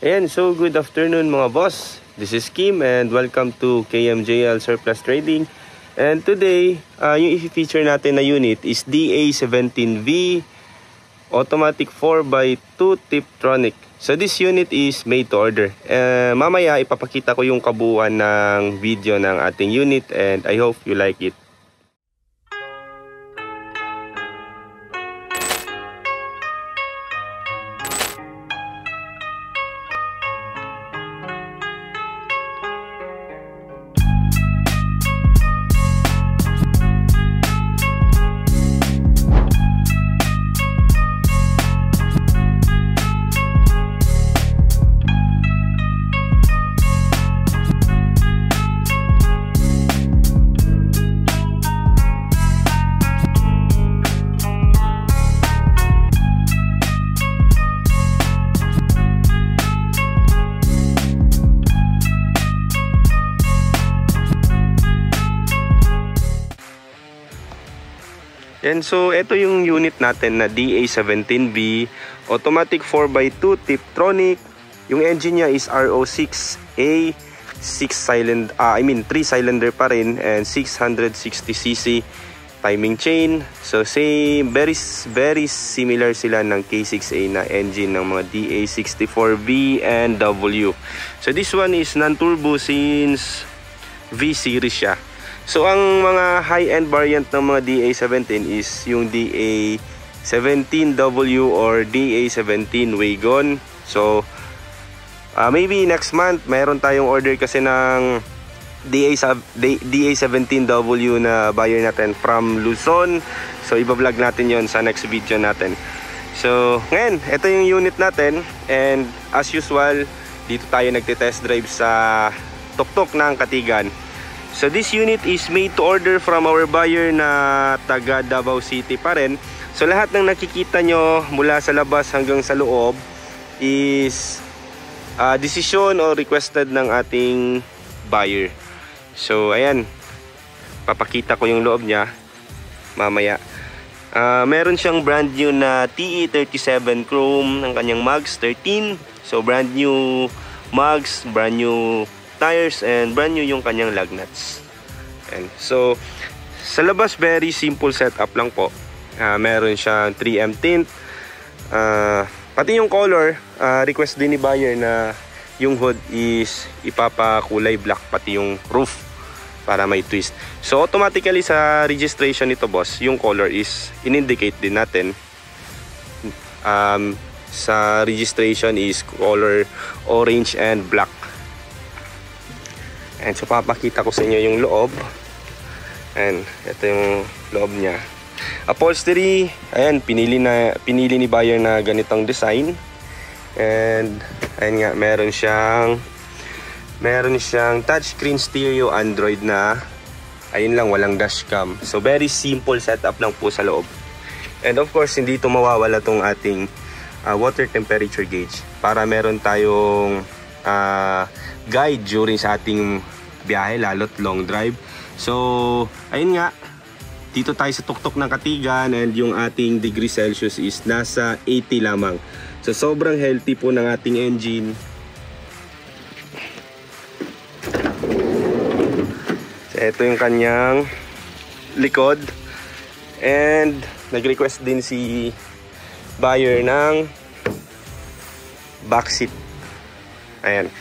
Ayan, so good afternoon mga boss. This is Kim and welcome to KMJL Surplus Trading. And today, yung i-feature natin na unit is DA17V Automatic 4x2 Tiptronic. So this unit is made to order. Mamaya ipapakita ko yung kabuuan ng video ng ating unit and I hope you like it. And so ito yung unit natin na DA17V Automatic 4x2 Tiptronic. Yung engine niya is RO6A 3 cylinder pa rin and 660cc timing chain. So same, very similar sila ng K6A na engine ng mga DA64V and W. So this one is non-turbo since V series siya. So ang mga high-end variant ng mga DA17 is yung DA17W or DA17 Wagon. So maybe next month mayroon tayong order kasi ng DA17W na buyer natin from Luzon. So iba-vlog natin yon sa next video natin. So ngayon, ito yung unit natin and as usual, dito tayo nagte-test drive sa tuktok ng Katigan. So this unit is made to order from our buyer na taga Davao City pa rin. So lahat ng nakikita nyo mula sa labas hanggang sa loob is decision or requested ng ating buyer. So ayan, papakita ko yung loob niya mamaya. Meron siyang brand new na TE37 Chrome ng kanyang mags 13. So brand new mags, brand new tires and brand new yung kanyang lug nuts. And so sa labas very simple setup lang po. Meron siyang 3M tint. Pati yung color, request din ni buyer na yung hood is ipapakulay black, pati yung roof para may twist. So automatically sa registration nito boss, yung color is in-indicate din natin. Sa registration is color orange and black. And so papakita ko sa inyo yung loob. And ito yung loob niya. Upholstery, ayan, pinili ni buyer na ganitong design. And ayan nga, meron siyang touchscreen stereo Android na ayun lang, walang dashcam. So very simple setup lang po sa loob. And of course, hindi ito mawawala tong ating water temperature gauge para meron tayong guide during sa ating biyahe, lalo't long drive. So ayun nga, dito tayo sa tuktok ng Katigan and yung ating degree Celsius is nasa 80 lamang. So sobrang healthy po ng ating engine. So ito yung kanyang likod. And nag-request din si buyer ng backseat. Ayan.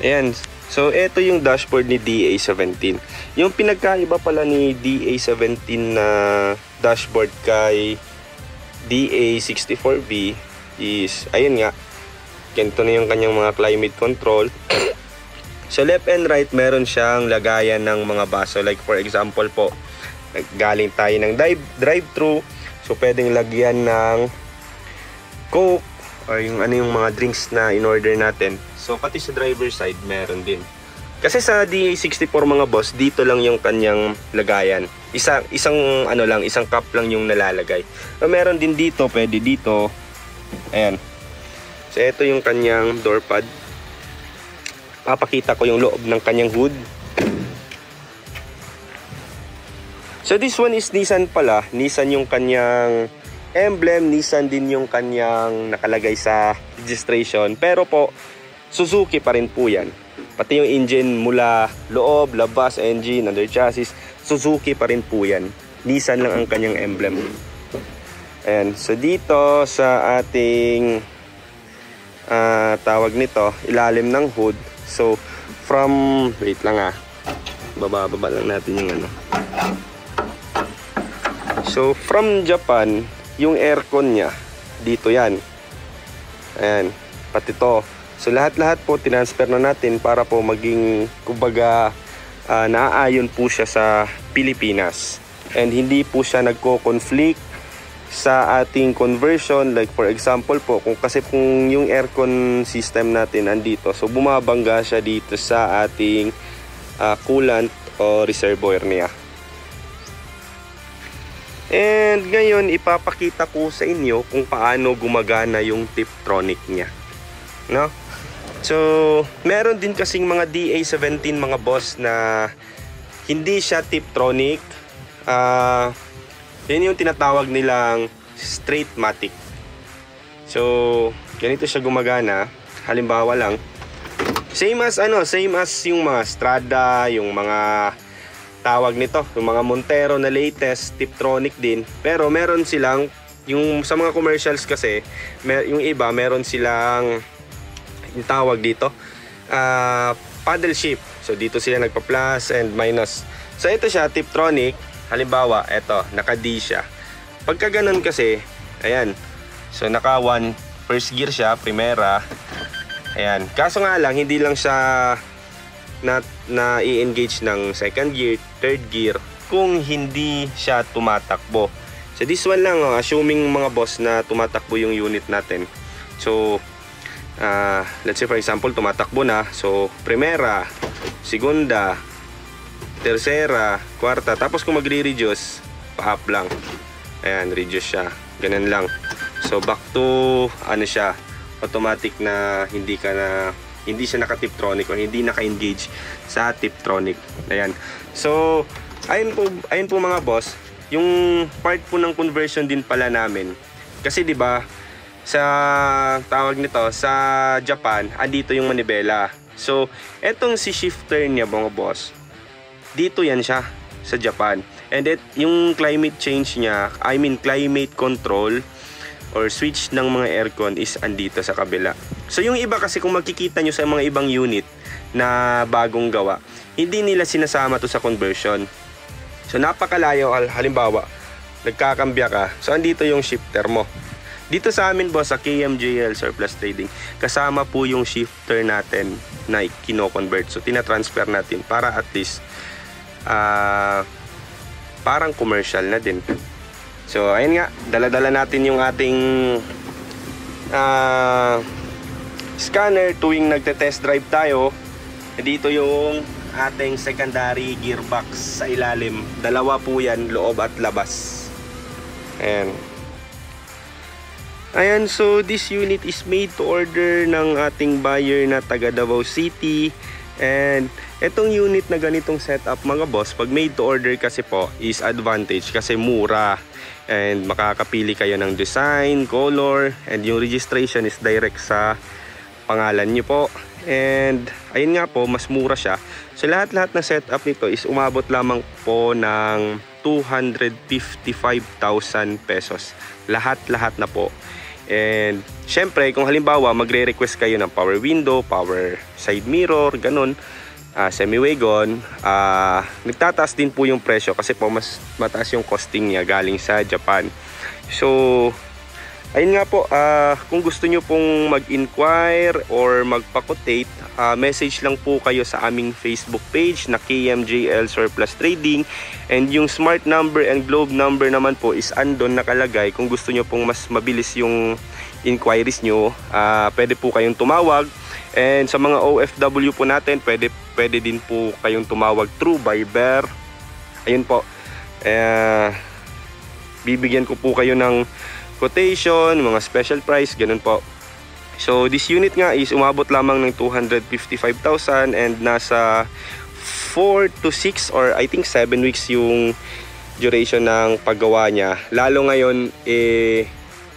Ayan. So ito yung dashboard ni DA17. Yung pinagkaiba pala ni DA17 na dashboard kay DA64V is ayun nga, ganito na yung kanyang mga climate control. So left and right meron siyang lagayan ng mga baso, like for example po, galing tayo ng drive-thru, so pwedeng lagyan ng Coke or yung ano yung mga drinks na in order natin. So pati sa driver side meron din. Kasi sa DA64 mga boss, dito lang yung kanyang lagayan. Isang cup lang yung nalalagay. So, meron din dito, pwede dito. Ayan. So ito yung kanyang door pad. Papakita ko yung loob ng kanyang hood. So this one is Nissan pala. Nissan yung kanyang emblem, Nissan din yung kanyang nakalagay sa registration. Pero po, Suzuki pa rin po yan. Pati yung engine mula loob, labas, engine, under chassis, Suzuki pa rin po yan. Nissan lang ang kanyang emblem. Ayan, so dito sa ating tawag nito, ilalim ng hood. So from, wait lang baba lang natin yung ano. So from Japan, yung aircon niya dito yan. Ayan, pati to. So lahat-lahat po tinransfer na natin para po maging kumbaga naaayon po siya sa Pilipinas. And hindi po siya nagko-conflict sa ating conversion. Like for example po, kasi kung yung aircon system natin andito, so bumabangga siya dito sa ating coolant o reservoir niya. And ngayon ipapakita ko sa inyo kung paano gumagana yung Tiptronic niya, no? So meron din kasing mga DA17 mga boss na hindi siya Tiptronic. Yan yung tinatawag nilang straight matic. So ganito siya gumagana. Halimbawa lang, same as yung mga Strada, yung mga tawag nito, yung mga Montero na latest Tiptronic din. Pero meron silang yung sa mga commercials kasi, yung iba meron silang yung tawag dito paddle shift. So dito sila nagpa plus and minus. So ito siya Tiptronic. Halimbawa, eto, naka-D siya. Pagka ganun kasi, ayan. So, naka-1, first gear siya, primera. Ayan. Kaso nga lang, hindi lang siya na i-engage ng second gear, third gear, kung hindi siya tumatakbo. So, this one lang, assuming mga boss na tumatakbo yung unit natin. So, let's say for example, tumatakbo na. So, primera, segunda, tercera, kwarta. Tapos kung magre-reduce, pa-up lang. Ayan, reduce siya. Ganun lang. So back to ano siya, automatic na hindi siya naka-Tiptronic o hindi naka-engage sa Tiptronic. Ayan. So ayun po mga boss, yung part po ng conversion din pala namin. Kasi 'di ba, sa tawag nito sa Japan, andito yung manibela. So etong si shifter niya mga boss, dito yan siya sa Japan. And yung climate change niya, I mean climate control or switch ng mga aircon is andito sa kabila. So yung iba kasi kung makikita nyo sa mga ibang unit na bagong gawa, hindi nila sinasama to sa conversion. So napakalayo. Halimbawa, nagkakambya ka, so andito yung shifter mo. Dito sa amin boss, sa KMJL Surplus Trading, kasama po yung shifter natin na kino-convert. So tina-transfer natin para at least parang commercial na din. So ayun nga, dala-dala natin yung ating scanner tuwing nagte-test drive tayo. Dito yung ating secondary gearbox sa ilalim. Dalawa po yan, loob at labas. Ayan, so this unit is made to order ng ating buyer na taga Davao City. And etong unit na ganitong setup mga boss, pag made to order kasi po is advantage kasi mura. And makakapili kayo ng design, color, and yung registration is direct sa pangalan nyo po. And ayun nga po, mas mura siya. So lahat-lahat na setup nito is umabot lamang po ng 255,000 pesos. Lahat-lahat na po. And syempre kung halimbawa magre-request kayo ng power window, power side mirror, ganun, semi-wagon, nagtataas din po yung presyo kasi po mas mataas yung costing niya galing sa Japan. So ayun nga po, kung gusto nyo pong mag-inquire or magpa-quotate, message lang po kayo sa aming Facebook page na KMJL Surplus Trading. And yung smart number and globe number naman po is andon nakalagay. Kung gusto nyo pong mas mabilis yung inquiries nyo, pwede po kayong tumawag. And sa mga OFW po natin, pwede din po kayong tumawag through Viber. Ayun po, bibigyan ko po kayo ng quotation, mga special price, ganun po. So this unit nga is umabot lamang ng 255,000 and nasa 4 to 6 or I think 7 weeks yung duration ng paggawa niya. Lalo ngayon,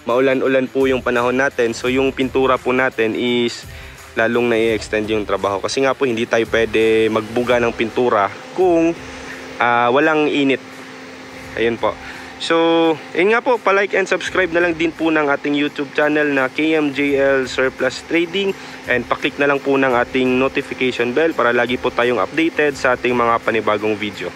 maulan-ulan po yung panahon natin. So yung pintura po natin is lalong na-extend yung trabaho. Kasi nga po, hindi tayo pwede magbuga ng pintura kung walang init. Ayun po. So, yun nga po, pa-like and subscribe na lang din po ng ating YouTube channel na KMJL Surplus Trading, and pa-click na lang po ng ating notification bell para lagi po tayong updated sa ating mga panibagong video.